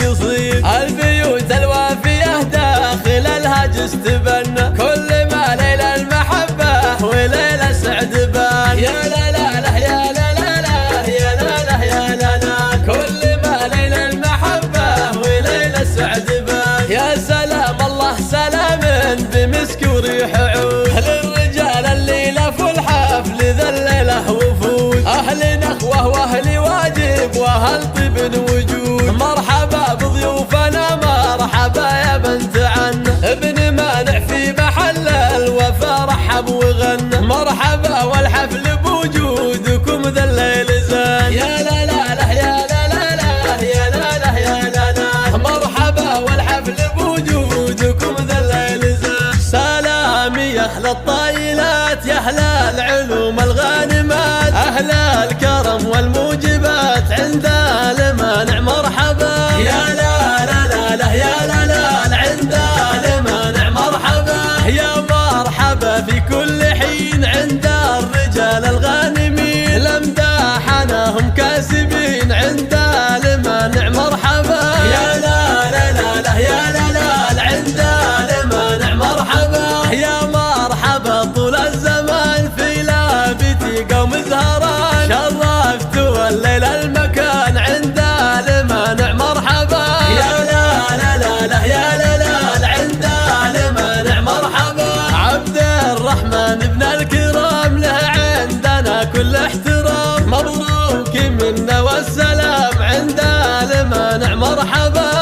القصيد. البيوت الوافية داخل الهجس تبنى، كل ما ليلة المحبة وليلة سعد بان. يا لا لا لا يا لا لا لا يا لا لا يا لا لا، كل ما ليلة المحبة وليلة سعد بان. يا سلام الله سلام بمسك وريح عود، للرجال الليلة في الحفل ذا الليلة وفود. أهل نخوة وأهل واجب وأهل طيب وجود، مرحبا بضيوفنا مرحبا يا بنت عنا. ابن مانع في محل الوفا رحب وغنى، مرحبا والحفل بوجودكم ذا الليل زان. يا لا لا لا يا لا لا لا يا لا لا يا لا لا، مرحبا والحفل بوجودكم ذا الليل زان. سلامي يا أهل الطايلات يا أهل العلوم الغانمات، أهل الكرم والموجبات عند المانع مرحبا. يا لا لا لا لا يا لا لا عند المانع مرحبا. يا مرحبا في كل حين عند الرجال الغانمين، لمداحناهم كاسبين عند المانع مرحبا. يا لا لا لا لا يا لا لا عند المانع مرحبا. يا مرحبا طول الزمان في لابتي قوم زهران، شرفتوا الليل المكان عند المانع مرحبا. يا لا لا لا لا يا لا لا عند المانع مرحبا. عبد الرحمن ابن الكرام له عندنا كل احترام، مبروك منا والسلام عند المانع مرحبا.